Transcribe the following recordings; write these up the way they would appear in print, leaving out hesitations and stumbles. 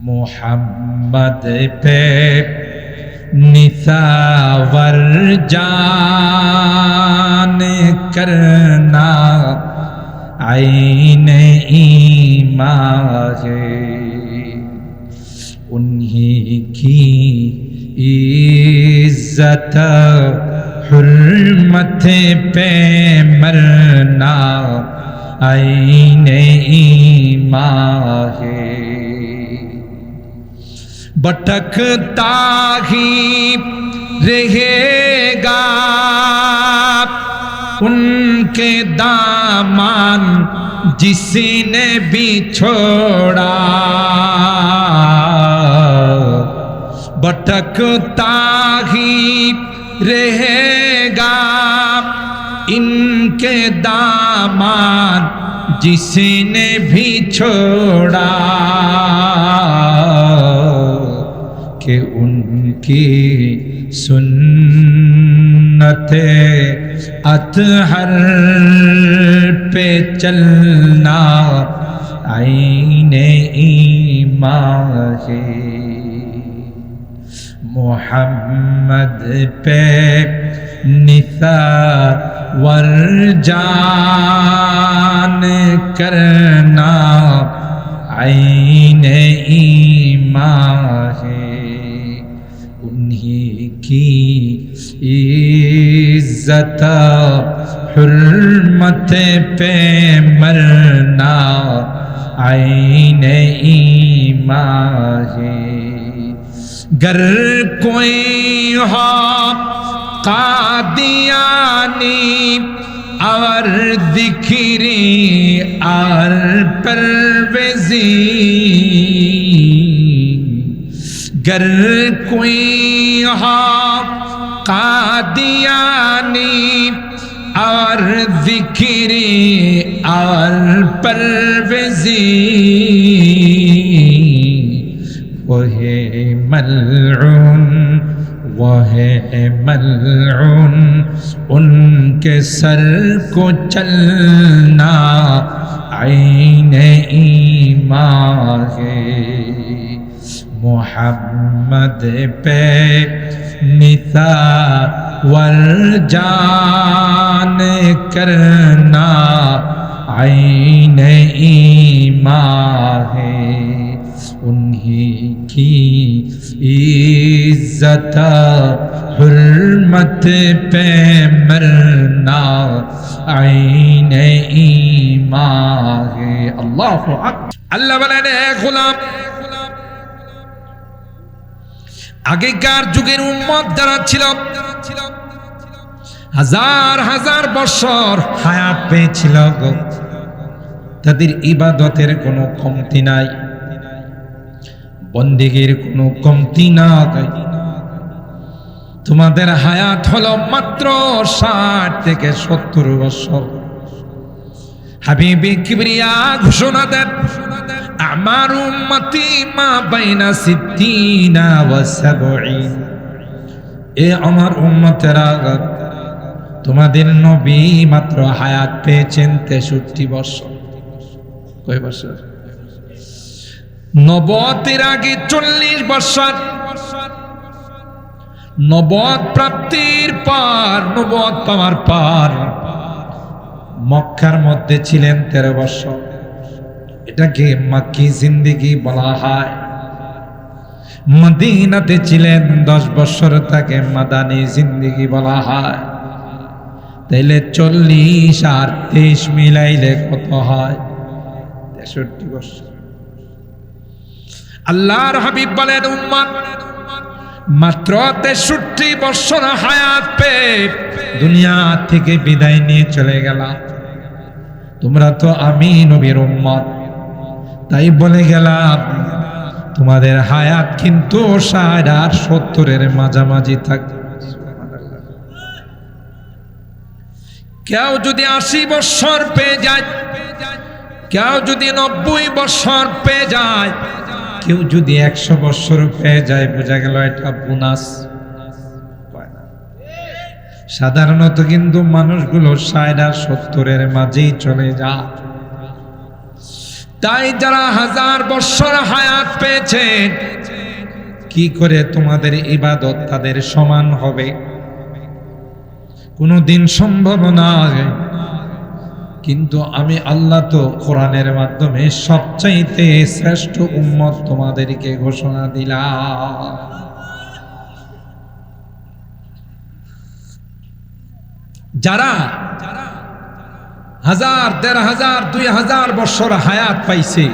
محمد پہ نثار جان کرنا عین ایمان ہے، انہی کی عزت حرمت پہ مرنا عین ایمان ہے، بھٹکتا ہی رہے گا ان کے دامان جس نے بھی چھوڑا، بھٹکتا ہی رہے گا ان کے دامان جس نے بھی چھوڑا، کہ ان کی سنت اطہر پہ چلنا عین ایمان ہے، محمد پہ نثار جان کرنا عین ایمان ہے، انہی کی عزت حرمت پہ مرنا عین ایمان ہے، گر کوئی ہو قادیانی اور ذکری اور پرویزی، گر کوئی ہو قادیانی اور ذکری اور پرویزی، وہ ہے ملعون، وہ ہے ملعون، ان کے سر کو چلنا عین ایمان ہے، محمد پہ نثار جان کرنا عین ایمان ہے، انہی کی عزت حرمت پہ مرنا عین ایمان ہے۔ اللہ اکبر۔ اللہ বলেন এ গোলাম আগেকার যুগের উম্মত যারা ছিল হাজার হাজার বছর হায়াত পেয়েছিল, তাদের ইবাদতের কোনো কমতি নাই, বন্দেগীর কোনো কমতি নাই। তোমাদের হায়াত হলো মাত্র 60 থেকে 70 বছর। হাবিবে কিবরিয়া ঘোষণা দেন, আমার উম্মতি মা বাইনা 60 ওয়া 70। এ আমার উম্মতেরা, তোমাদের নবী মাত্র হায়াত পেয়েছেন 63 বছর। কয় বছর? নবতের আগে 40 বছর, নবত প্রাপ্তির পর, নবত পাওয়ার পর মক্কার মধ্যে ছিলেন 13 বছর। এটাকে মাক্কি জিন্দেগি বলা হয়। মদিনাতে ছিলেন 10 বছর, তাকে মাদানী জিন্দেগি বলা হয়। তাইলে 40 আর 23 মিলাইলে কত হয়? 63 বছর। আল্লাহর হাবিব বলেন, উম্মত মাত্র 63 বছর হায়াত পেয়ে দুনিয়া থেকে বিদায় নিয়ে চলে গেলাম। তোমরা তো আমি নবীর উম্মত, তাই বলে গেলাম তোমাদের হায়াত কিন্তু 60 আর 70-এর মাঝামাঝি থাকবে। কেউ যদি 80 বছর পেয়ে যায়, কেউ যদি 90 বছর পেয়ে যায়, কেউ যদি 100 বছর পেয়ে যায়, বোঝা গেল এটা বোনাস। সাধারণত কিন্তু মানুষগুলো 60 আর 70-এর মাঝেই চলে যায়। তাই যারা 1000 বছর হায়াত পেয়েছে, কি করে তোমাদের ইবাদত তাদের সমান হবে? কোনদিন সম্ভব নয়। কিন্তু আমি আল্লাহ তো কোরআনের মাধ্যমে সবচাইতে শ্রেষ্ঠ উম্মত তোমাদেরকে ঘোষণা দিলাম। যারা 1000, 1500, 2000 বছর হায়াত পাইছে,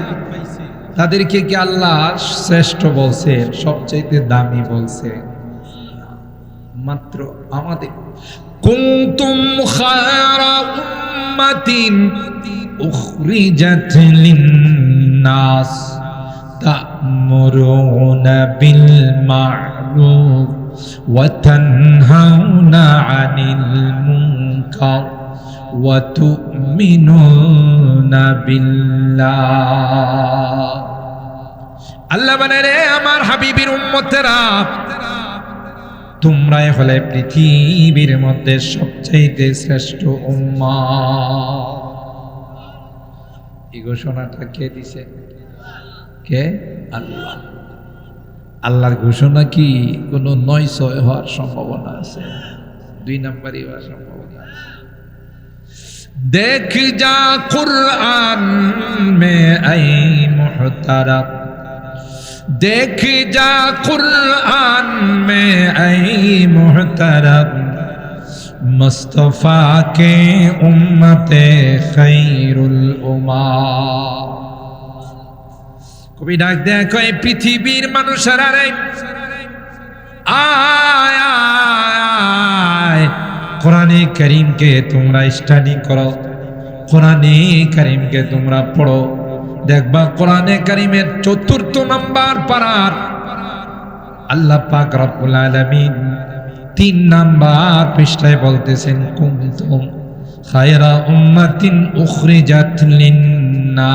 তাদেরকে কি আল্লাহ শ্রেষ্ঠ বলছে, সবচাইতে দামি বলছে? মাত্র আমাদের কুনতুম খায়রা উম্মাতিন উখরিজাত লিন-নাস তা'মুরুনা বিল মা'রুফ ওয়া তানহাউনা 'আনিল মুনকার ওয়া তু'মিনুনা বিল্লাহ। আল্লাহ বলে, রে আমার হাবিবের উম্মতেরা, তোমরাই হলে পৃথিবীর মধ্যে সবচেয়ে শ্রেষ্ঠ উম্মত। এই ঘোষণাটা কে দিছে? কে? আল্লাহ। আল্লাহর ঘোষণা কি কোনো 9-6 হওয়ার সম্ভাবনা আছে? 2 নাম্বারই হওয়ার সম্ভাবনা আছে। দেখ যা কুরআন মে আই মুহতারাম, देख जा कुरान में ऐ मुहतरम, मुस्तफा के उम्मते खैरुल उम्मा। कभी डाक दे कोई पृथ्वीर মানুষেরা রে, आय आय कुराने करीम के तुमरा स्टडी करो, कुराने करीम के तुमरा पढ़ो। দেখবা কোরআনে কারীমের 4th নাম্বার পারার আল্লাহ পাক রব্বুল আলামিন 3 নাম্বার পৃষ্ঠায় বলতেছেন, কুনতুম খায়রা উম্মাতিন উখরিজাত লিন-নাস,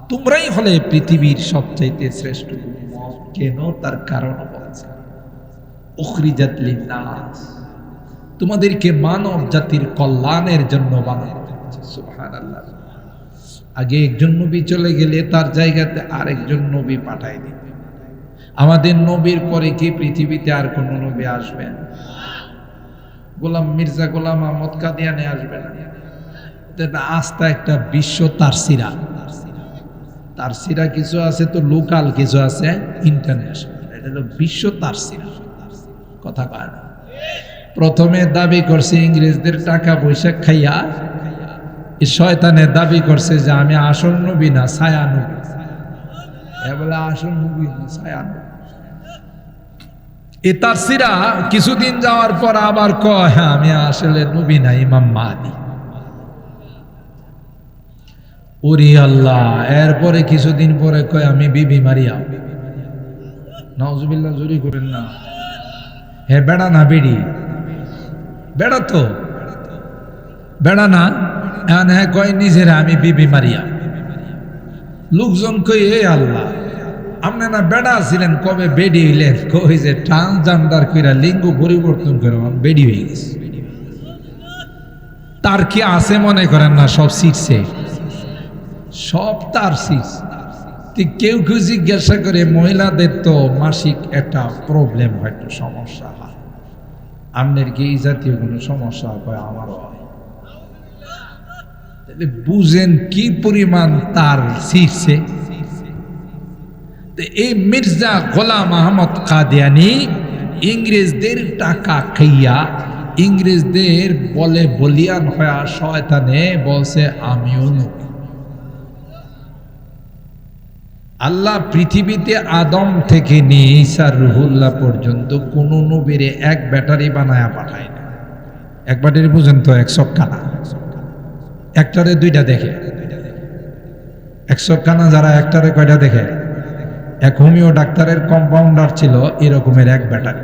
তোমরাই হলে পৃথিবীর সবচেয়ে শ্রেষ্ঠ উম্মত। কেন? তার কারণ বলছে, উখরিজাত লিন-নাস, তোমাদেরকে মানব জাতির কল্যাণের জন্য বানানো হয়েছে। সুবহানাল্লাহ। আগে একজন নবী চলে গেলে তার জায়গাতে আরেকজন নবী পাঠায় দিবে। আমাদের নবীর পরে কি পৃথিবীতে আর কোন নবী আসবেন? গোলাম মির্জা গোলাম আহমদ কাদিয়ানি আসবে না। এটা আস্থা একটা বিশ্ব তারসিরা। তারসিরা কিছু আছে তো লোকাল, কিছু আছে ইন্টারন্যাশনাল। এটা হলো বিশ্ব তারসিরা। কথা কয় না। প্রথমে দাবি করছে ইংরেজদের টাকা পয়সা খাইয়া, এই শয়তানের দাবি করছে যে আমি আসল নবী না, ছায়া নবী। এ বলে আসল নবী না, ছায়া নবী। এই তারসিরা কিছুদিন যাওয়ার পর আবার কয়, হ্যাঁ আমি আসলে নবী না, ইমাম মাহদী। ওরে আল্লাহ। এরপরে কিছুদিন পরে কয় আমি বিবি মারিয়াম। নাউজুবিল্লাহ, জোরে করেন না। হে বেড়া না বেড়ি? বেড়া তো বেড়া না। হ্যাঁ কয় নিজেরা আমি বিবি মারিয়াম। লোকজন কই, এ আল্লাহ, আপনি না বেড়া ছিলেন, কবে বেডি হইলেন? কই যে ট্রান্সজেন্ডার কইরা লিঙ্গ পরিবর্তন করে বেডি হয়ে গেছে। তার কি আছে মনে করেন না? সব শিখছে, সব তার শিখছে। কেউ কেউ জিজ্ঞাসা করে, মহিলাদের তো মাসিক একটা প্রবলেম হয়, একটু সমস্যা হয়, আপনার কি এই জাতীয় কোনো সমস্যা হয়? আমারও হয়। বুঝেন কি পরিমাণ তার শিখছে। এই মির্জা গোলাম আহমদ কাদিয়ানি ইংরেজদের টাকা খাইয়া, ইংরেজদের বলে বলিয়ান হয়ে শয়তানে বলছে আমিও নবী। আল্লাহ পৃথিবীতে আদম থেকে নিয়ে ঈসা রুহুল্লাহ পর্যন্ত কোন নবীরে এক ব্যাটারি বানায়া পাঠায় না। এক ব্যাটারি বুঝেন তো? 100 কানা। একটারে 2টা দেখে। 100 কানা যারা একটারে কয়টা দেখে? এক হোমিও ডাক্তারের কম্পাউন্ডার ছিল এরকমের এক ব্যাটারি।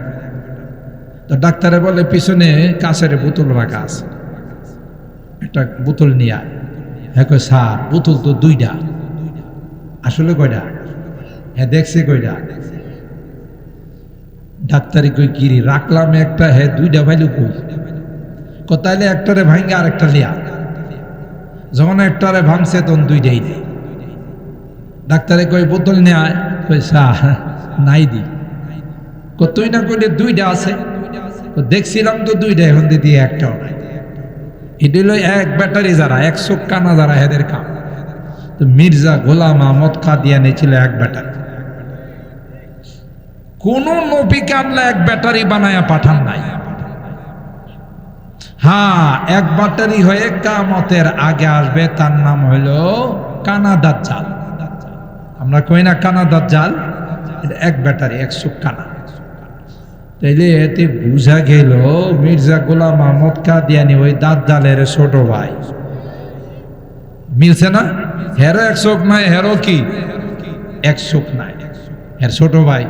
তো ডাক্তারে বলে পিছনে কাঁচের বোতল রাখা আছে, একটা বোতল নিয়ে আয়। হ্যাঁ কয় স্যার বোতল তো 2টা। আসলে কয়টা? হ্যাঁ দেখছে কয়টা? ডাক্তারি কই কিরি রাখলাম একটা, হ্যাঁ 2টা ভাইলু কই? তাইলে একটারে ভাঙ্গে আরেকটা লিয়া। যখন একটারে ভাঙছে তখন দুইটাই নেই। ডাক্তারে কই বোতল নিয়ে আয়, কই নাই দি। তুই না কইলে দুইটা আছে, দেখছিলাম তো দুইটা, এখন দিয়ে একটাও নাই। এটা হলো এক ব্যাটারি যারা, 100 কানা যারা, এদের কাম। তো মির্জা গোলাম আহমদ কাদিয়ানী ছিল এক ব্যাটারি। কোন নবীকে আল্লাহ এক ব্যাটারি বানায়া পাঠান নাই। হ্যাঁ, এক ব্যাটারি হয়ে কিয়ামতের আগে আসবে, তার নাম হলো কানা দাজ্জাল। আমরা কই না কানা দাজ্জাল, এটা এক ব্যাটারি, 100 কানা। তাইলে এতে বুঝা গেল মির্জা গোলাম আহমদ কাদিয়ানী ওই দাজ্জালের ছোট ভাই। মিলছে না? হেরো 100 নাই, হেরো কি 100 নাই, এর ছোট ভাই।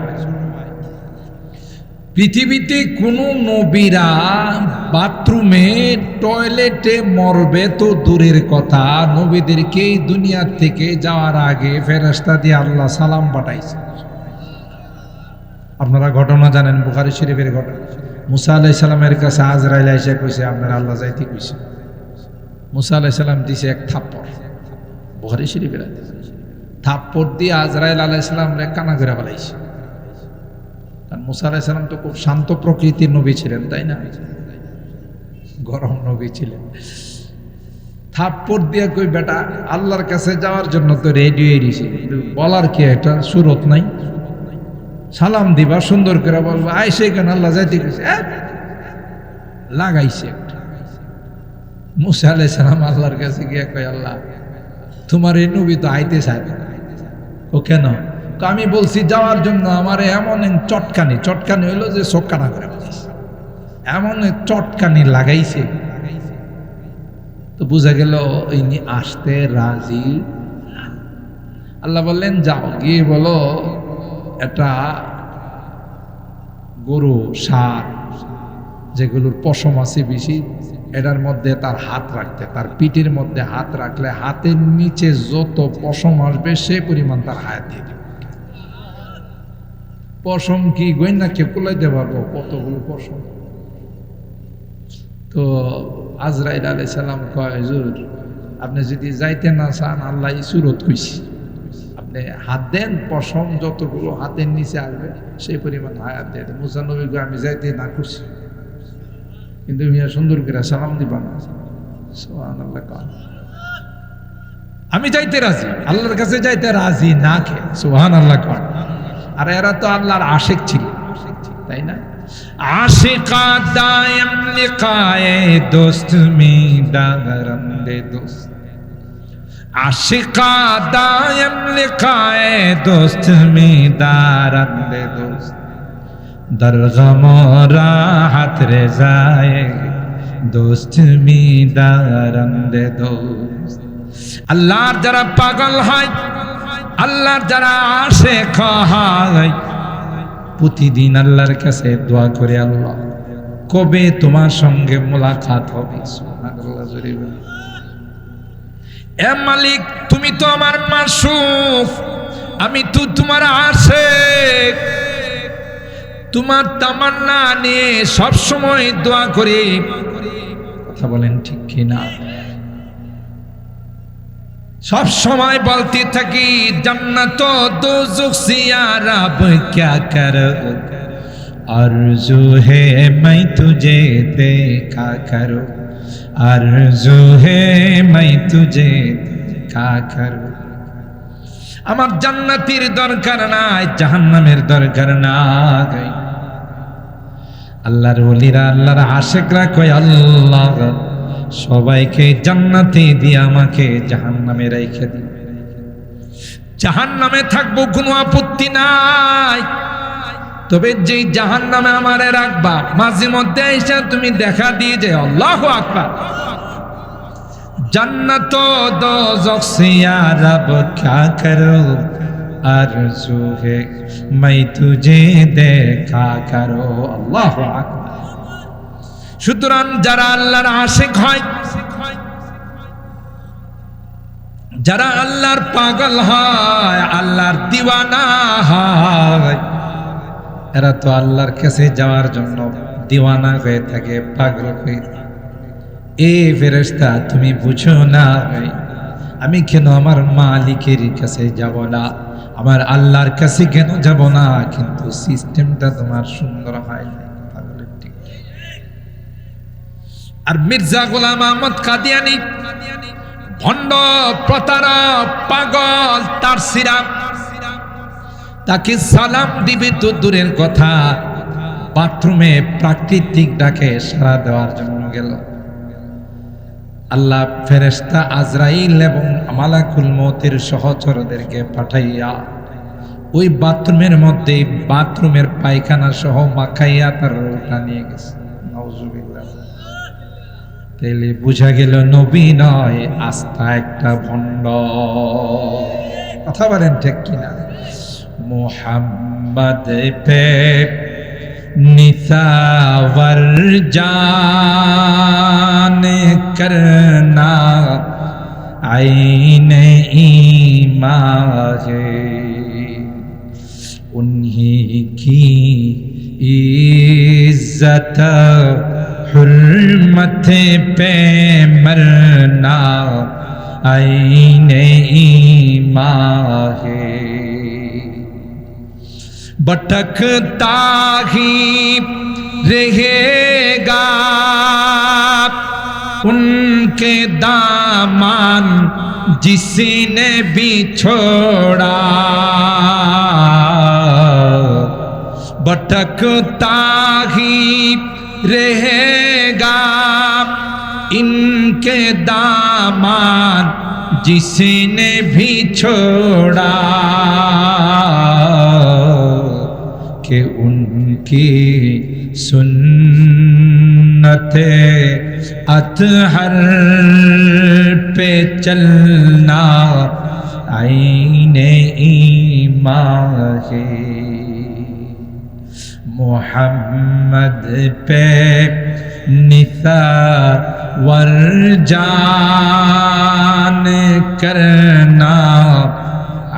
পৃথিবীতে কোন নবীরা বাথরুমে টয়লেটে মরবে তো দূরের কথা, নবীদেরকে দুনিয়া থেকে যাওয়ার আগে ফেরেশতা দিয়ে আল্লাহ সালাম পাঠাইছে। আপনারা ঘটনা জানেন, বুখারী শরীফের ঘটনা। মুসা আলাইহিস সালামের কাছে আজরাইল এসে কইছে আপনারা আল্লাহ যাইতে কইছে। মুসা আলাইহিস সালাম দিছে এক থাপ্পড়, বুখারী শরীফের থাপ্পড় দিয়ে আজরাইল আলাইহিস সালামরে কানা করে ফেলাইছে। কারণ মুসা আলাইহিস সালাম তো খুব শান্ত প্রকৃতির নবী ছিলেন, তাই না? গরম নবী ছিলেন। থাপ্পড় দিয়ে কই বেটা আল্লাহর কাছে যাওয়ার জন্য তো রেডি হয়ে দিছে, বলার কি একটা সুরত নাই? সালাম দিবা, সুন্দর করে বলবো আইসে কেন আল্লাহ যাইতে গেছে, লাগাইছে একটা। মুসা আলাইহিস সালাম আল্লাহর কাছে গিয়ে কয় আল্লাহ তোমার এই নবী তো আইতে চায় না। ও কেন? আমি বলছি যাওয়ার জন্য, আমার এমন চটকানি, চটকানি হইলো যে চোখ কানা করে বলিস, এমন চটকানি লাগাইছে। তো বুঝা গেল ইনি আসতে রাজি। আল্লাহ বললেন যাও গিয়ে বলো একটা গরু, ষাঁড়, যেগুলোর পশম আছে বেশি, এটার মধ্যে তার হাত রাখতে, তার পিঠের মধ্যে হাত রাখলে হাতের নিচে যত পশম আসবে সে পরিমাণ তার হায়াত দিয়ে দেবে। পশম কি গয়না কে কুলাইতে পারবো কতগুলো পশম? তো আজরাইল আলাইহিস সালাম কয় হুজুর আপনি যদি যাইতে না চান, আল্লাহ সুরত কইছি, আপনি হাত দেন, পশম যতগুলো হাতের নিচে আসবে সেই পরিমাণ হায়াত দিয়ে দেন। মুসা নবী কয় আমি যাইতে না করছি, কিন্তু মিয়া সুন্দর করে সালাম দিবা না। সুবহানাল্লাহ, কন আমি যাইতে রাজি, আল্লাহর কাছে যাইতে রাজি না কে? সুবহানাল্লাহ, কন। আর এরা তো আল্লাহর আশিক ছিল, তাই না? আশিকা দায়ম লিকায়ে দোস্ত মে দারন্দে দোস্ত, আশিকা দায়ম লিকায়ে দোস্ত মে দারন্দে দোস্ত, দর গম রাহত রেজায়ে দোস্ত মে দারন্দে দোস্ত। আল্লাহর যারা পাগল হয়, আল্লাহর যারা আশিক হয়, প্রতিদিন আল্লাহর কাছে দোয়া করে আল্লাহ কবে তোমার সঙ্গে মোলাকাত হবে। সুবহানাল্লাহ, জোরে বলি। এ মালিক তুমি তো আমার মাশুক, আমি তো তোমার আশিক, তোমার তামান্না নিয়ে সব সময় দোয়া করি। কথা বলেন ঠিক কি না? সব সময় বলতে থাকি জান্নাত দোজখ সে ইয়ার আব क्या करूं, आरज़ू है मैं तुझे देखा करूं, आरज़ू है मैं तुझे देखा करूं। আমার জান্নাতের দরকার নাই, জাহান্নামের দরকার নাই। আল্লাহর ওলিরা, আল্লাহর আশিকরা কয় আল্লাহ সবাইকে জান্নাতে দিয়ে আমাকে জাহান্নামে রেখে দিও। জাহান্নামে থাকবো কোনো আপত্তি নাই, তবে যে জাহান্নামে আমারে রাখবা মাঝে মধ্যে এসে তুমি দেখা দিয়ে যে আল্লাহু আকবার। জান্নাত দোজখ সে ইয়া রব क्या करूं, आरज़ू है मैं तुझे देखा करूं। আল্লাহু আকবার। সুতরাং যারা আল্লাহর আশিক হয়, যারা আল্লাহর পাগল হয়, আল্লাহর দিওয়ানা হয়, এরা তো আল্লাহর কাছে যাওয়ার জন্য দিওয়ানা হয়ে থাকে, পাগল হয়ে থাকে। এ ফেরেশতা তুমি বুঝো না আমি কেন আমার মালিকের কাছে যাব না, আমার আল্লাহর কাছে কেন যাব না? কিন্তু সিস্টেমটা তোমার সুন্দর হয় না। আর মির্জা গোলাম আহমদ কাদিয়ানী ভণ্ড, প্রতারক, পাগল, তার সিরাপ, তাকে সালাম দিবে তো দূরের কথা, বাথরুমে প্রাকৃতিক ডাকে সাড়া দেওয়ার জন্য গেল। আল্লাহ ফেরেশতা আজরাইল এবং মালাকুল মউতের সহচরদেরকে পাঠাইয়া ওই বাথরুমের মধ্যে বাথরুমের পায়খানা সহ মাখাইয়া তার রোটা নিয়ে গেছে। নাউজুবিল্লাহ। তাইলে বুঝা গেল নবী নয়, আস্থা একটা ভণ্ড। কথা বলেন ঠিক কিনা? মুহাম্মদ পে নিসাওয়ার জান করনা আইনে ईमान है, उन्हीं की इज्जत हुर्मत पे मरना आईने ईमान है। भटकता ही रहेगा उनके दामन जिसने भी छोड़ा, भटकता ही रहेगा इनके दामन जिसने भी छोड़ा, कि उनकी सुन्नते अतहर पे चलना आईने ईमान है। मुहम्मद पे निसावर जान करना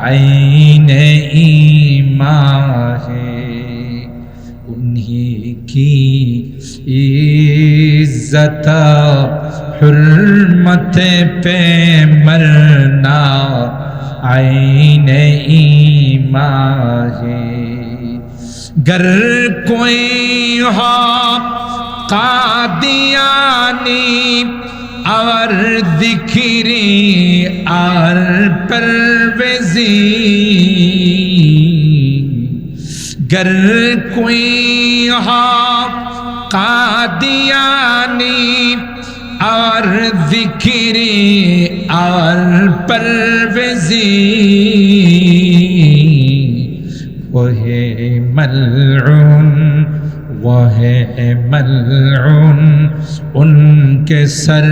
आईने ईमान है, उन्हीं की इज्जत हुर्मत पे मरना आईने ईमान है। गर कोई हो कादियानी और जिक्री और परवेज़ी, गर कोई हो कादियानी और जिक्री और परवेज़ी, वो है मलऊन, वो है मलऊन, उनके सर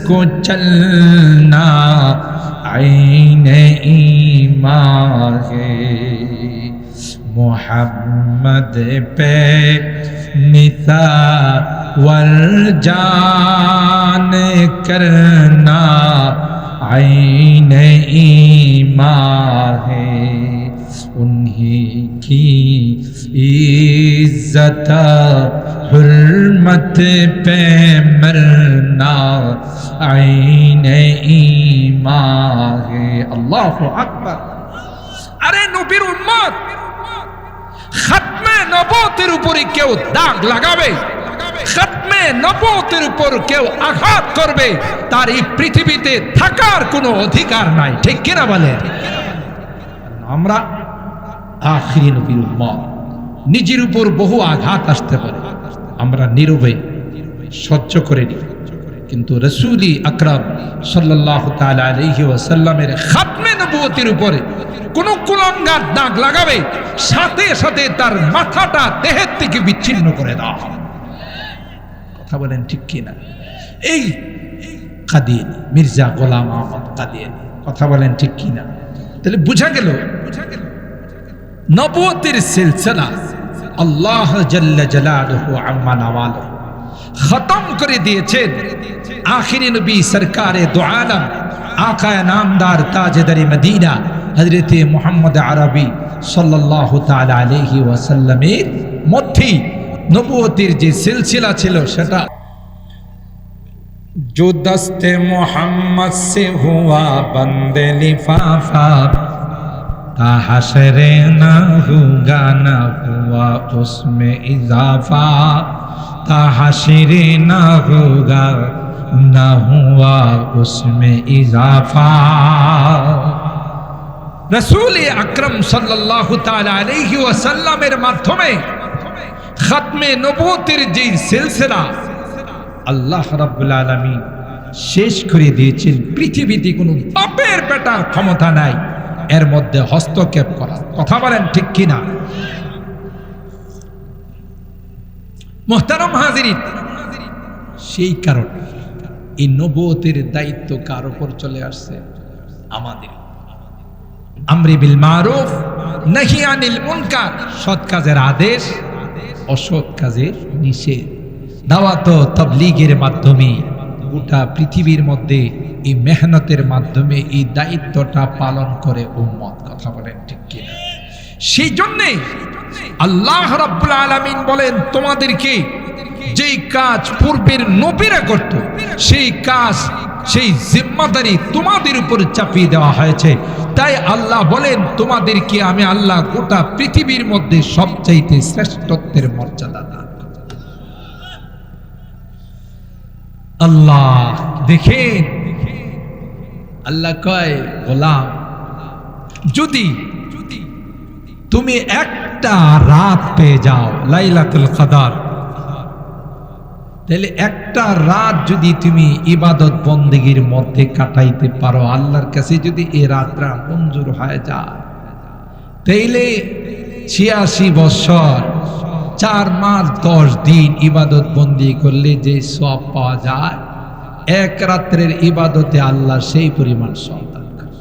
को चलना आईने ईमान है। मुहम्मद पे निसावर जान करना आईने ईमान है, उन्हीं की इज्जत हुर्मत पे मरना आईने ईमान है। अल्लाहु अकबर। अरे नबीर उम्मत, खत्मे नबूवतेर উপরে কেউ দাগ লাগাবে, খতমে নবুয়তের উপর কেউ আঘাত করবে, তার এই পৃথিবীতে থাকার কোনো অধিকার নাই। ঠিক কিনা বলেন? আমরা আখিরি নবীর উম্মত, নিজের উপর বহু আঘাত আসতে পারে, আমরা নীরবে সহ্য করে নিই, কিন্তু রাসূল আকরাম সাল্লাল্লাহু তাআলা আলাইহি ওয়াসাল্লামের খাতমে নবুয়তের উপরে কোন কুলাঙ্গার দাগ লাগাবে, সাথে সাথে তার মাথাটা দেহের থেকে বিচ্ছিন্ন করে দেওয়া হবে। কথা বলেন ঠিক কিনা? এই কাদিয়ানী মির্জা গোলাম আহমদ কাদিয়ানী, কথা বলেন ঠিক কিনা? তাহলে বুঝা গেল নবুয়তের সিলসিলা আল্লাহ জাল্লা জালালুহু আম্মা নাওয়ালুহু খতম করে দিয়েছেন আখিরি নবী সরকারে দু আলম আকায়ে নামদার তাজদারে মদিনা হযরতে মুহাম্মদ আরবি সাল্লাল্লাহু তাআলা আলাইহি ওয়াসাল্লামের মধ্যে নবুয়তের যে সিলসিলা ছিল সেটা जो दस्ते मोहम्मद से हुआ बंदे लिफाफा ता हशरे ना होगा ना हुआ उसमें इजाफा ता हशरे ना होगा ना हुआ उसमें इजाफा। रसूल আকরাম সাল্লাল্লাহু তাআলা আলাইহি ওয়াসাল্লামের মাধ্যমে খাতমে নবুয়তের যে সিলসিলা আল্লাহ রাব্বুল আলামিন শেষ করে দিয়েছেন। পৃথিবীতে কোনো বাপের বেটার ক্ষমতা নাই এর মধ্যে হস্তক্ষেপ করার। কথা বলেন ঠিক কিনা? মুহতারাম হাজিরিন, সেই কারণে এই নবুয়তের দায়িত্ব কার উপর চলে আসছে? আমাদের। আমরি বিল মারুফ নাহি আনিল মুনকার, সৎ কাজের আদেশ, অসৎ কাজের নিষেধ। দাওয়াত ও তাবলীগের মাধ্যমে গোটা পৃথিবীর মধ্যে এই মেহনতের মাধ্যমে এই দায়িত্বটা পালন করে উম্মত। কথা বলেন ঠিক কিনা? সেই জন্যে আল্লাহ রাব্বুল আলামিন বলেন, তোমাদেরকে যেই কাজ পূর্বের নবীরা করত সেই কাজ, সেই জিম্মাদারি তোমাদের উপর চাপিয়ে দেওয়া হয়েছে। তাই আল্লাহ বলেন, তোমাদেরকে আমি আল্লাহ গোটা পৃথিবীর মধ্যে সবচাইতে শ্রেষ্ঠত্বের মর্যাদা দান। আল্লাহ দেখেন, আল্লাহ কয়, গোলাম যদি তুমি একটা রাত পেয়ে যাও লাইলাতুল কদর, তাহলে একটা রাত যদি তুমি ইবাদত বন্দেগীর মধ্যে কাটাইতে পারো, আল্লাহর কাছে যদি এই রাতটা মঞ্জুর হয়ে যায়, তাইলে ৮৬ বছর ৪ মাস ১০ দিন ইবাদত বন্দি করলে যে সওয়াব পাওয়া যায়, এক রাত্রের ইবাদতে আল্লাহ সেই পরিমাণ সওয়াব দান করে।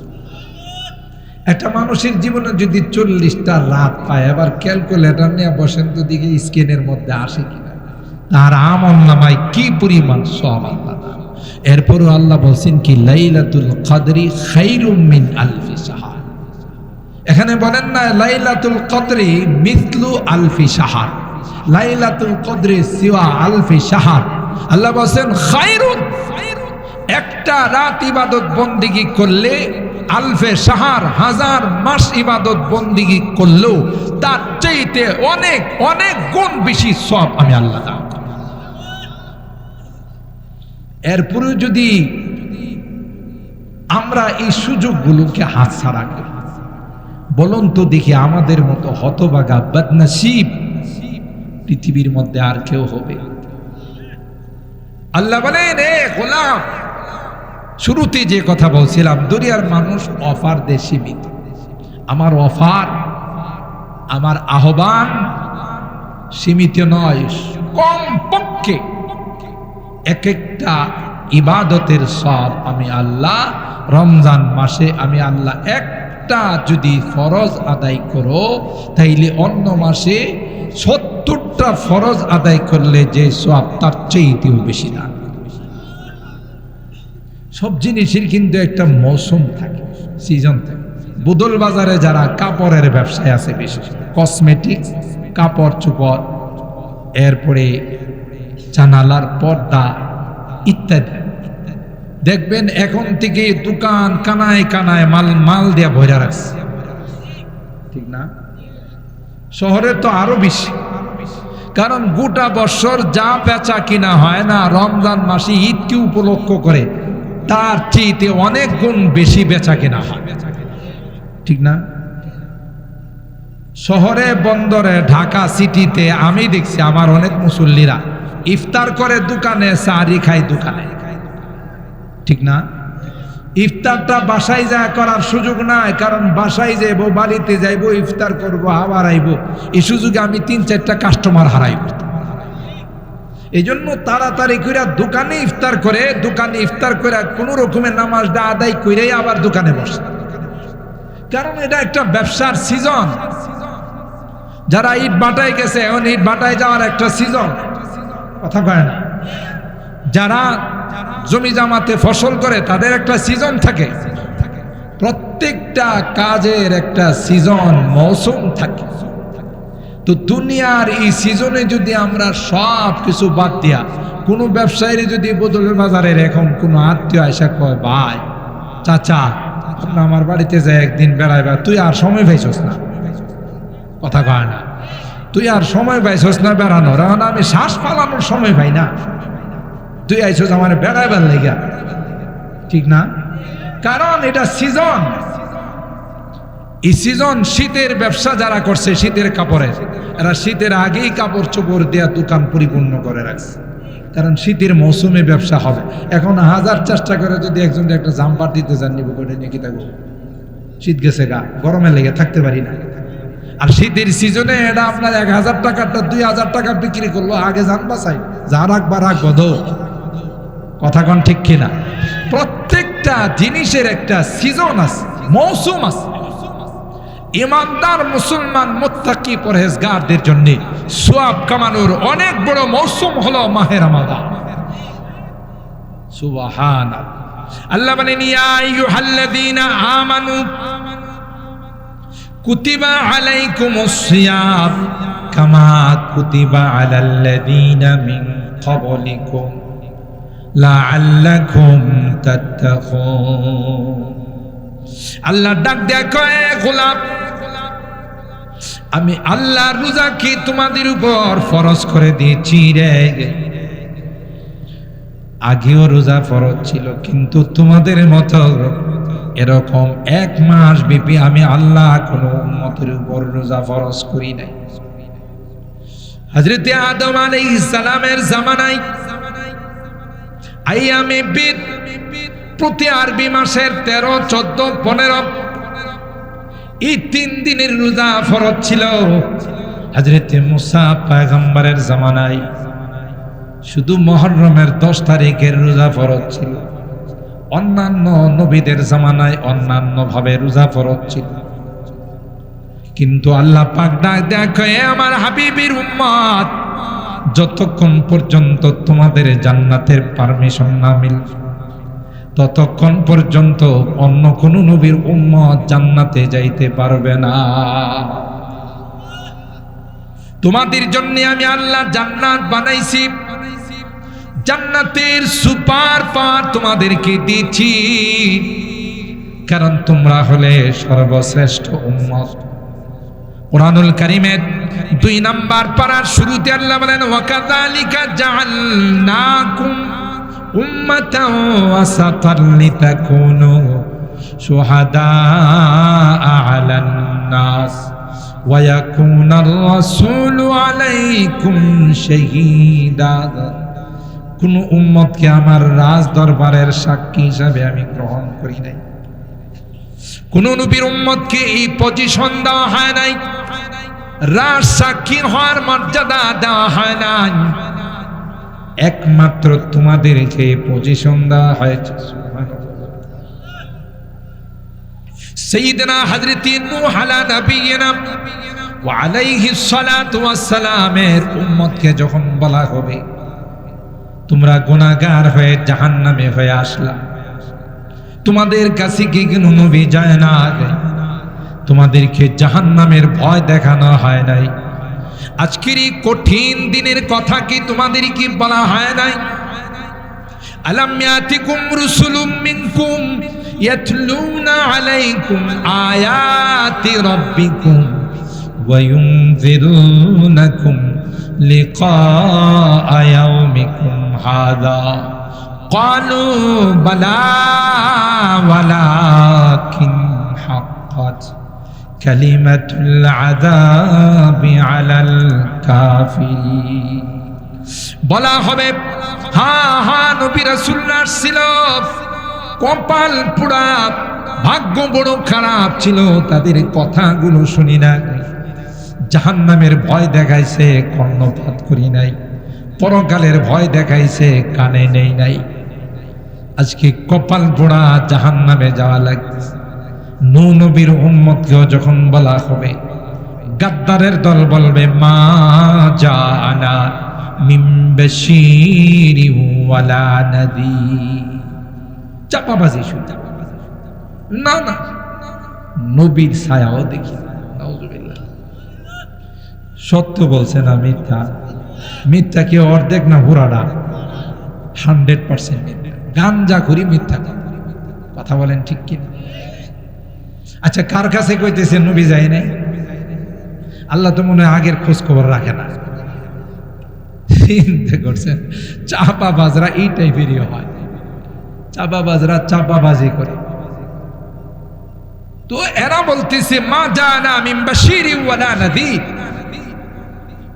একটা মানুষের জীবনে যদি ৪০টা রাত পায়, এবার ক্যালকুলেটর নিয়ে বসেন তো দিকে স্ক্রিনের মধ্যে আসে কিনা তার আমলনামায় কি পরিমাণ সওয়াব আল্লাহ দান। এরপরও আল্লাহ বলছেন কি, লাইলাতুল কদরি খায়রুম মিন আলফি শাহর। এখানে বলেন না লাইলাতুল কদরি মিসলু আলফি শাহর, লাইলাতুল কদরি সিওয়া আলফি শাহর। আল্লাহ বলছেন খায়রুন, একটা রাত ইবাদত বন্দেগী করলে আলফে শাহর, 1000 মাস ইবাদত বন্দেগী করলেও তার চাইতে অনেক অনেক গুণ বেশি সওয়াব আমি আল্লাহ দান। এরপরে যদি আমরা এই সুযোগগুলোকে হাতছাড়া করি, বলুন তো দেখি আমাদের মতো হতভাগা বদনসিব পৃথিবীর মধ্যে আর কেউ হবে? আল্লাহ বলেন, রে গোলাম, শুরুতে যে কথা বলছিলাম, দুনিয়ার মানুষ অফার দিয়ে সীমিত। আমার অফার, আমার আহ্বান সীমিত নয়, কমপক্ষে এক একটা ইবাদতের সওয়াব আমি আল্লাহ রমজান মাসে আমি আল্লাহ একটা যদি ফরজ আদায় করো, তাইলে অন্য মাসে ৭০টা ফরজ আদায় করলে যে সওয়াব তার চাইতেও বেশি দান। সব জিনিসের কিন্তু একটা মৌসুম থাকে, সিজন থাকে। বুদল বাজারে যারা কাপড়ের ব্যবসায় আছে, বিশেষ কসমেটিক্স, কাপড় চোপড়, এরপরে জানালার পর্দা ইত্যাদি, দেখবেন এখন থেকে দোকান কানায় কানায় মাল দিয়া ভরা রাখছে, ঠিক না? শহরে তো আরো বেশি, কারণ গোটা বছর যা বেচা কিনা হয় না, রমজান মাসে ঈদকে উপলক্ষ করে তার চেয়ে অনেক গুণ বেশি বেচা কিনা হয়, ঠিক না? শহরে বন্দরে ঢাকা সিটিতে আমি দেখছি আমার অনেক মুসল্লিরা ইফতার করে দোকানে, সাহারি খায় দোকানে, ঠিক না? ইফতারটা বাসায় যা করার সুযোগ নাই, কারণ বাসায় যাইব, বাড়িতে যাইব, ইফতার করব, আবার আইব, এই সুযোগে আমি ৩-৪টা কাস্টমার হারাইব। এই জন্য তাড়াতাড়ি করে দোকানে ইফতার করে, দোকানে ইফতার করে কোনো রকমের নামাজটা আদায় করে আবার দোকানে বসে, কারণ এটা একটা ব্যবসার সিজন। যারা ইট বাটায় গেছে, এখন ইট বাটায় যাওয়ার একটা সিজন, কথা কয় না? যারা জমি জামাতে ফসল করে তাদের একটা সিজন থাকে, প্রত্যেকটা কাজের একটা সিজন, মৌসুম থাকে। তো দুনিয়ার এই সিজনে যদি আমরা সব কিছু বাদ দিয়া কোনো ব্যবসায়ীর যদি বদলের বাজারের এখন কোনো আত্মীয় আইসা কয় ভাই চাচা আপনি আমার বাড়িতে যাই একদিন বেড়াইবা, তুই আর সময় পাইছস না, কথা কয় না, তুই আর সময় পাইছস না বেড়ানোর, এখন আমি শ্বাস পালানোর সময় পাই না, তুই আইছস আমার বেড়াইবার লেগা, ঠিক না? কারণ এটা সিজন, এই সিজন শীতের ব্যবসা যারা করছে শীতের কাপড়ের, এরা শীতের আগেই কাপড় চোপড় দেয়া দোকান পরিপূর্ণ করে রাখছে, কারণ শীতের মৌসুমে ব্যবসা হবে। এখন হাজার চেষ্টা করে যদি একজন একটা জাম্পার দিতে যান নিব করে নাকি থাকবো, শীত গেছে গা, গরমে লেগে থাকতে পারি না। আর শীতের সিজনে এটা আপনার 1000 টাকাটা 2000 টাকা বিক্রি করলো, আগে জানবা চাই যা রাখবা রাখবো দো, কথা কন ঠিক কিনা? প্রত্যেকটা জিনিসের একটা সিজন আছে, মৌসুম আছে। ইমানদার মুসলমান মুত্তাকি পরহেজগারদের জন্য সওয়াব কামানোর অনেক বড় মৌসুম হলো মাহে রমাদান। সুবহানাল্লাহ। আল্লাহ বলেন ইয়া আইয়ুহাল্লাযীনা আমানু কুতিবা আলাইকুমুস সিয়াম কামা কুতিবা আলাল্লাযীনা মিন ক্বাবলিকুম লাআল্লাকুম তাত্তাকুন। আল্লাহ ডাক দেয়া কয় গোলাম, আমি আল্লাহ রোজা কি তোমাদের উপর ফরজ করে দিয়েছি রে। আগেও রোজা ফরজ ছিল, কিন্তু তোমাদের মতো এরকম 1 মাস ব্যাপী আমি আল্লাহ কোন উম্মতের উপর রোজা ফরজ করি নাই। হযরত আদম আলাইহিস সালামের জামানায় আইয়ামে বিদ প্রতি আরবি মাসের 13, 14, 15 এই 3 দিনের রোজা ফরজ ছিল। হযরত মুসা পয়গম্বরের জামানায় শুধু মুহররমের 10 তারিখের রোজা ফরজ ছিল। অন্যান্য নবীদের জামানায় অন্যান্য ভাবে রোজা ফরজ ছিল, কিন্তু আল্লাহ পাক ডাক দেখো আমার হাবিবের উম্মত, যতক্ষণ পর্যন্ত তোমাদের জান্নাতের পারমিশন না মিলবে ততক্ষণ পর্যন্ত অন্য কোন নবীর উম্মত জান্নাতে যাইতে পারবে না। তোমাদের জন্য আমি আল্লাহ জান্নাত বানাইছি, জান্নাতের সুপার পাওয়ার তোমাদেরকে দিয়েছি, কারণ তোমরা হলে সর্বশ্রেষ্ঠ উম্মত। কুরআনুল কারীমের 2 নাম্বার পারার শুরুতে আল্লাহ বলেন ওয়াকাযালিকা জাআলনাকুম উম্মাতাও ওয়াসাতান লিতাকুনু শুহাদাআ আলান নাস ওয়া ইয়াকুনার রাসূলু আলাইকুম শাহীদা। কোন উম্মতকে আমার রাজ দরবারের সাক্ষী হিসাবে আমি গ্রহণ করি নাই, কোন নবীর উম্মতকে এই পজিশন দেওয়া হয় নাই, রাজ সাক্ষী হওয়ার মর্যাদা দেওয়া হয় নাই, একমাত্র তোমাদেরকে পজিশন দেওয়া হয়েছে। সাইয়্যিদনা হযরত নূহ আলা নবিয়িনা ওয়া আলাইহিস সালাতু ওয়াস সালামের উম্মতকে যখন বলা হবে তোমরা গুনাহগার হয়ে জাহান্নামে হয়ে আসলা, তোমাদের কাছে কি কোনো নবী যায় না, তোমাদেরকে জাহান্নামের ভয় দেখানো হয় নাই, আজকের এই কঠিন দিনের কথা কি তোমাদের কি বলা হয় নাই? আলাম ইয়াতিকুম রুসুলুম মিনকুম ইয়াতলুনা আলাইকুম আয়াতি রাব্বিকুম ওয়া ইউনযিরুনাকুম লিকাআ ইয়াউমিকুম হাযা ক্বালু বালা ওয়ালাকিন হাক্কাত কালিমাতুল আযাবি আলাল কাফিরিন। বলা হবে হ্যাঁ হ্যাঁ নবী রাসূলুল্লাহ ছিল, কপাল পোড়া, ভাগ্য বড় খারাপ ছিল, তাদের কথাগুলো শুনি না, জাহান্নামের ভয় দেখাইছে কর্ণপাত করি নাই, পরকালের ভয় দেখাইছে কানে নেই নাই, আজকে কপাল পোড়া জাহান্নামে যাওয়া লাগছে। নূহ নবীর উম্মতকেও যখন বলা হবে, গাদ্দারের দল বলবে মা জাআনা মিন বাশীরিন ওয়ালা নাযীর। চাপাবাজি শুনতে না না, নবীর ছায়াও দেখি না। নাউযুবিল্লাহ। সত্য বলছে না মিথ্যা? মিথ্যা কি অর্ধেক না পুরাটা? 100% গাঞ্জা ঘুরি মিথ্যা কথা বলেন ঠিক কি? আচ্ছা, কার কাছে কইতেছে নবী যায় নাই? আল্লাহ তো মনে হয় আগের খোঁজ খবর রাখে না। চিন্তা করছেন, চাপা বাজরা এই টাইপেরই হয়। চাপা বাজরা চাপাবাজি করে। তো এরা বলতেছে মা জানা মিন বাশিরি ওয়ালা নাযীর।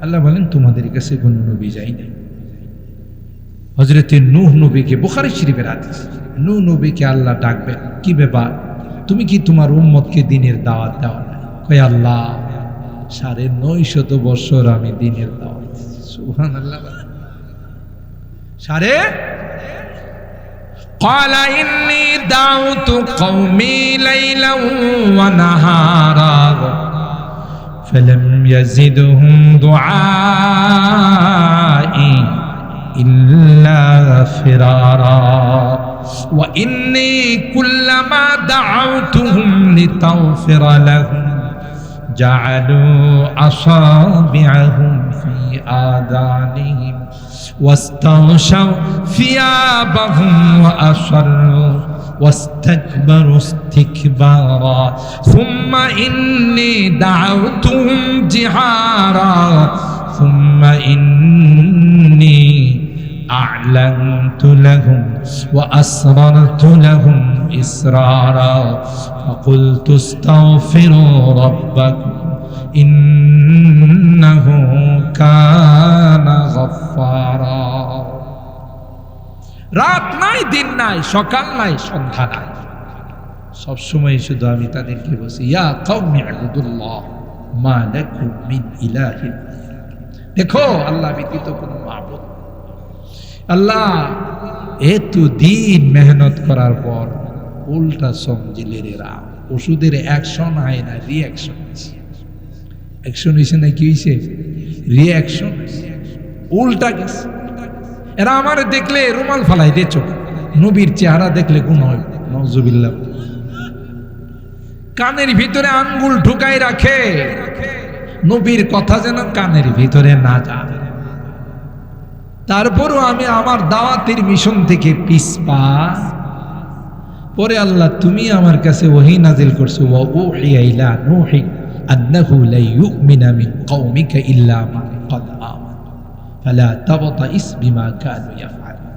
আল্লাহ বলেন তোমাদের কাছে কোন নবী যায় নাই। হযরতে নূহ নবীকে, বুখারী শরীফের হাদিস, নূহ নবীকে আল্লাহ ডাকবেন, কি ব্যাপার তুমি কি তোমার উম্মতকে দ্বীনের দাওয়াত দাও না? কয় আল্লাহ 950 বছর আমি দ্বীনের দাওয়াত। সুবহানাল্লাহ। قال إني دعوت قومي ليلا ونهارا فلم يزدهم دعائي إلا فرارا وإني كلما دعوتهم لتغفر لهم جعلوا أصابعهم في آذانهم واستغشوا ثيابهم وأصروا واستكبروا استكبارا ثم إني دعوتهم جهارا ثم إني أعلنت لهم وأسررت لهم إسرارا فقلت استغفروا ربكم إنه كان غفارا। রাত নাই, দিন নাই, সকাল নাই, সন্ধ্যা নাই, সব সময় শুধু আমি তাদেরকে বলছি ইয়া কওমি ইবুদুল্লাহ মা লাকুম মিন ইলাহিন। দেখো আল্লাহ ব্যতীত কোনো মাবুদ। আল্লাহ এত দিন মেহনত করার পর উল্টা সমজিলেরা ওষুধের অ্যাকশন হয় না, রিঅ্যাকশন। অ্যাকশন হয়েছে না, কি হয়েছে? রিঅ্যাকশন, উল্টা গেছে। এরা আমার দেখলে রুমাল ফালাই দে চোখ, নবীর চেহারা দেখলে গুণ হয়। নওজুবিল্লাহ। কানের ভিতরে আঙ্গুল ঢুকাই রাখে, নবীর কথা যেন কানের ভিতরে না যায়। তারপরও আমি আমার দাওয়াতের মিশন থেকে পিছপা। পরে আল্লাহ তুমি আমার কাছে ওহী নাজিল করছো, ওয়া উহিয়া ইলা নূহি আন্নাহু লা ইউমিনা মিন কওমিকা ইল্লা মান ক্বাদ আমানা ফালা তাবতাইস বিমা কানু ইয়াফআলুন।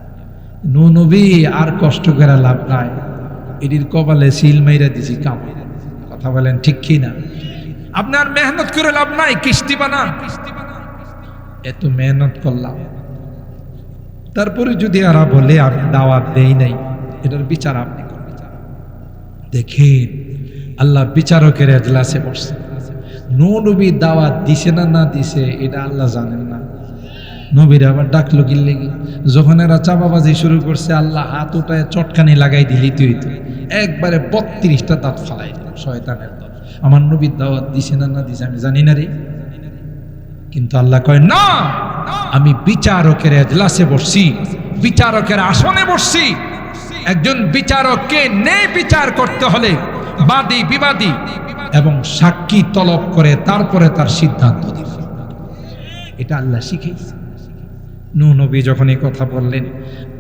নূহ নবী আর কষ্ট করে লাভ নাই, এটির কপালে সিল মাইরা দিছি কাম। কথা বলেন ঠিক কি না? আপনার মেহনত করে লাভ নাই, কিস্তি বানান। এত মেহনত করলাম, তারপরে যদি এরা বলে আমি দাওয়াত দেই নাই, এটার বিচার আপনি করবেন। দেখেন আল্লাহ বিচারকের এজলাসে বসছে। নূহ নবী দাওয়াত দিছে না না দিছে এটা আল্লাহ জানেন না। নবীর আবার ডাকলো কি লেগে? যখন এরা চাপাবাজি শুরু করছে, আল্লাহ হাত উঠায় চটকানি লাগাই দিলি তুই তো একবারে 32টা দাঁত ফালাই দিল। শয়তানের দাঁত। আমার নবীর দাওয়াত দিছে না না দিছে আমি জানি না রে। কিন্তু আল্লাহ কয় না, আমি বিচারকের এজলাসে বসছি, বিচারকের আসনে বসছি। একজন বিচারককে ন্যায় বিচার করতে হলে বাদী বিবাদী এবং সাক্ষী তলব করে তারপরে তার সিদ্ধান্ত দিবে। এটা আল্লাহ শিখিয়েছে। নূহ নবী যখন এই কথা বললেন,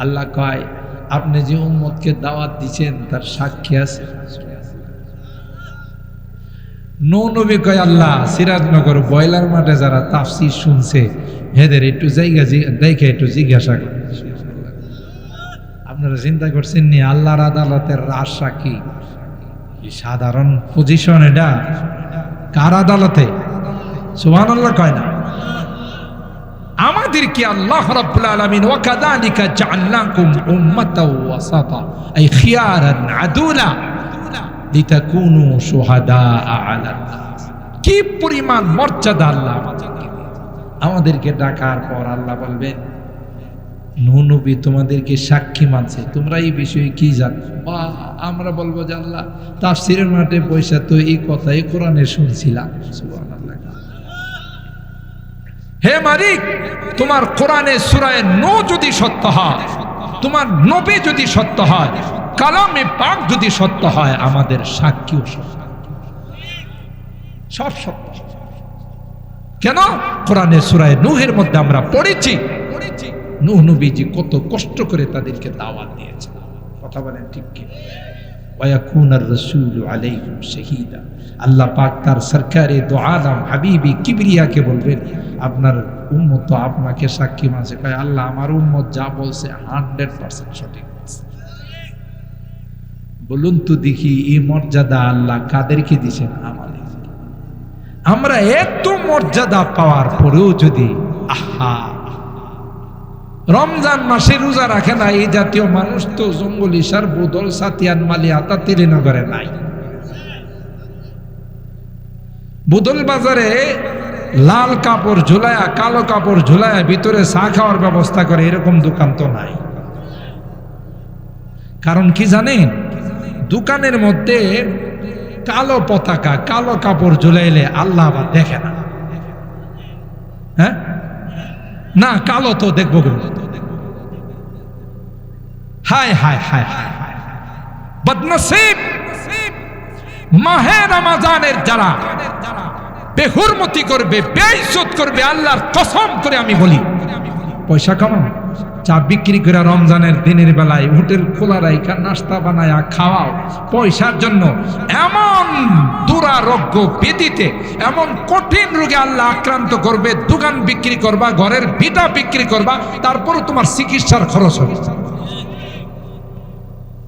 আল্লাহ কয় আপনি যে উম্মতকে দাওয়াত দিচ্ছেন তার সাক্ষী আছে। নূহ নবী কয় আল্লাহ সিরাজনগর বয়লার মাঠে যারা তাফসীর শুনছে এদের একটু জায়গা দেখে একটু জিজ্ঞাসা করেন। আপনারা চিন্তা করছেন নি আল্লাহর আদালতের রাজ সাক্ষী সাধারণ পজিশন? এটা কার আদালতে? সুবহানাল্লাহ কয় না? আমাদেরকে আল্লাহ রাব্বুল আলামিন ওয়া কাযালিকা জাআলনাকুম উম্মাতাও ওয়াসাতা আই খিয়ারান আদুলা লিতাকুনু শুহাদা আলান নাস। কি পরিমাণ মর্যাদা আল্লাহ আমাদেরকে ডাকার পর আল্লাহ বলবেন নূহ নবী তোমাদেরকে সাক্ষী মানছে, তোমরা এই বিষয়ে কি জানো? বা আমরা বলবো যে আল্লাহ তাফসীরের মাঠে বসে তো এই কথাই কোরআনে শুনছিলাম। সুবহানাল্লাহ। হে মালিক, তোমার কোরআনে সূরায়ে নূহ যদি সত্য হয়, তোমার নবী যদি সত্য হয়, কালামে পাক যদি সত্য হয়, আমাদের সাক্ষীও সত্য, সব সত্য। কেন? কোরআনে সূরায়ে নূহের মধ্যে আমরা পড়েছি নূহ নবীজি কত কষ্ট করে তাদেরকে দাওয়াত দিয়েছেন। কথা বলেন ঠিক কি? ওয়ায়াকুনার রাসূলু আলাইহিম শাহীদা, আল্লাহ পাক তার সরকারে দো আলম হাবিবি কিবরিয়াকে বলবেন, আপনার উম্মত তো আপনাকে সাক্ষী মানছে। কয় আল্লাহ আমার উম্মত যা বলছে 100% সঠিক বলছে। বলুন তো দেখি এই মর্যাদা আল্লাহ কাদেরকে দিয়েছেন? আমাদের। আমরা এত মর্যাদা পাওয়ার পরেও যদি রমজান মাসে রোজা রাখে না, এই জাতীয় মানুষ তো জঙ্গল ইসার বোদল সাতিয়ান মালিয়াতা তিরিনগরে নাই। বোদল বাজারে লাল কাপড় ঝুলায়া কালো কাপড় ঝুলায়া ভিতরে চা খাওয়ার ব্যবস্থা করে, এরকম দোকান তো নাই। কারণ কি জানেন? দোকানের মধ্যে কালো পতাকা কালো কাপড় ঝুলাইলে আল্লাহ আবার দেখে না। হ্যাঁ না, কালো তো দেখবো। হায় হায় হায় হায় বদনসিব মাহে রমজানের যারা বেহুরমতি করবে, বেইজ্জত করবে, আল্লাহর কসম করে আমি বলি, পয়সা কামাও, চা বিক্রি করে রমজানের দিনের বেলায় হোটেল খোলা রাইখা নাস্তা বানায়া খাওয়াও পয়সার জন্য, এমন দুরারোগ্য ব্যাধিতে এমন কঠিন রোগে আল্লাহ আক্রান্ত করবে, দোকান বিক্রি করবা, ঘরের ভিটা বিক্রি করবা, তারপরও তোমার চিকিৎসার খরচ হবে।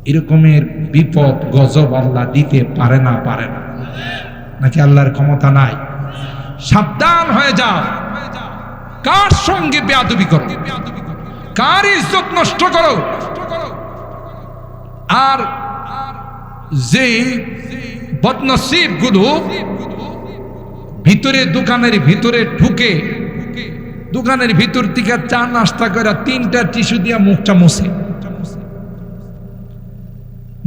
এরকমের বিপদ গজব আল্লাহ দিতে পারে না? পারে না নাকি আল্লাহর ক্ষমতা নাই? সাবধান হয়ে যাও, কার সঙ্গে বেয়াদবি করো, কার ইজ্জত নষ্ট করো। আর যে বদনসিব গুলো ভিতরে দোকানের ভিতরে ঢুকে দোকানের ভিতর থেকে চা নাস্তা করে 3টা টিস্যু দিয়ে মুখটা মুছে,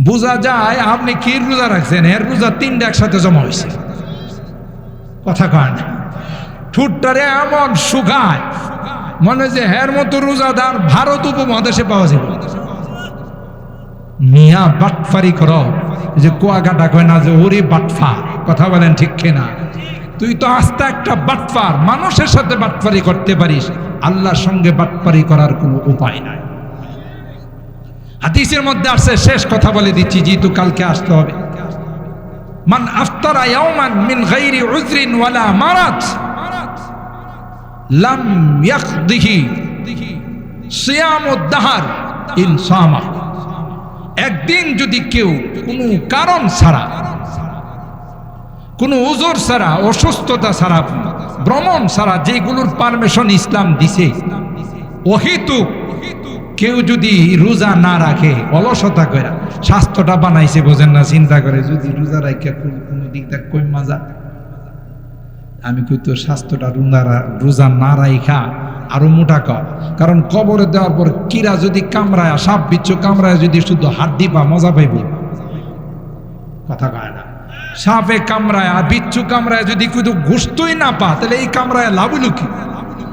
বোঝা যায় আপনি কি রোজা রাখছেন, এর রোজা 3টা একসাথে জমা হয়েছে। কথা কয় না? ঠুটটারে এমন শুকায়, মনে যে হের মতো রোজাদার ভারত উপমহাদেশে পাওয়া যাবে। মিয়া বাটফারি করো, যে কুয়াকাটা কয় না যে ওরে বাটফার। কথা বলেন ঠিক কিনা? তুই তো আস্তে একটা বাটফার, মানুষের সাথে বাটফারি করতে পারিস, আল্লাহর সঙ্গে বাটফারি করার কোনো উপায় নাই। হাদিসের মধ্যে আসছে, শেষ কথা বলে দিচ্ছি, যেহেতু কালকে আসতে হবে। মান আফতারা ইয়াওমান মিন গায়রি উযরিন ওয়ালা মারাদ লাম ইয়াকদিহি সিয়ামুদ দাহর ইন সামা। একদিন যদি কেউ কোনো কারণ ছাড়া, কোনো উযর ছাড়া, অসুস্থতা ছাড়া, ভ্রমণ ছাড়া, যেগুলোর পারমিশন ইসলাম দিছে, অহেতুক কেউ যদি রোজা না রাখে, অলসতা করে, স্বাস্থ্যটা বানাইছে বোঝেন না, চিন্তা করে যদি রোজা রাখে কোনো দিক দেখ কই মাজা। আমি কই তোর স্বাস্থ্যটা রোজা না রাখা আরো মোটা কর, কারণ কবরে দেওয়ার পর কিরা যদি কামড়ায়, সাপ বিচ্ছু কামড়ায় যদি শুধু হাড্ডি পা, মজা পাইব? কথা কয় না? সাপে কামড়ায় আর বিচ্ছু কামড়ায় যদি কিন্তু গোস্তই না পা, তাহলে এই কামড়ায় লাভ হইল কি?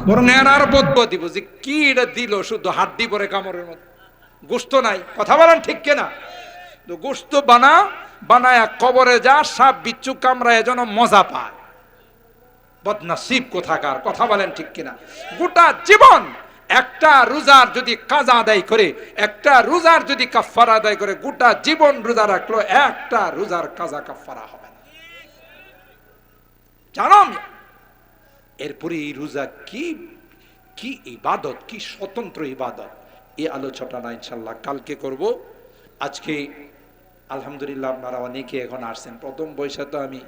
বরং এর আর বদ্ধ দিব যে কি এটা দিল, শুধু হাড্ডি পরে কামড়ের মধ্যে, গোস্ত নাই। কথা বলেন ঠিক কিনা? তো গোস্ত বানায় কবরে যা, সাপ বিচ্ছু কামড়ায় যেন মজা পায়। বদনসিব কোথাকার। কথা বলেন ঠিক কিনা? গোটা জীবন একটা রোজার যদি কাজা আদায় করে, একটা রোজার যদি কাফারা আদায় করে, গোটা জীবন রোজা রাখলো, একটা রোজার কাজা কাফারা হবে না। জানো এরপরে এই রোজা কি কি ইবাদত, কি স্বতন্ত্র ইবাদত, এই আলোচনাটা ইনশাল্লাহ কালকে করব। আজকে আলহামদুলিল্লাহ আপনারা অনেকে এখন আসছেন। প্রথম বৈশা তো আমি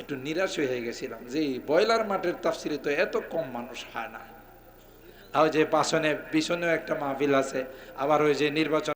একটু নিরাশ হয়ে গেছিলাম যে বয়লার মাঠের তাফসিরে তো এত কম মানুষ হয় না। আর ওই যে পিছনেও একটা মাহফিল আছে, আবার ওই যে নির্বাচন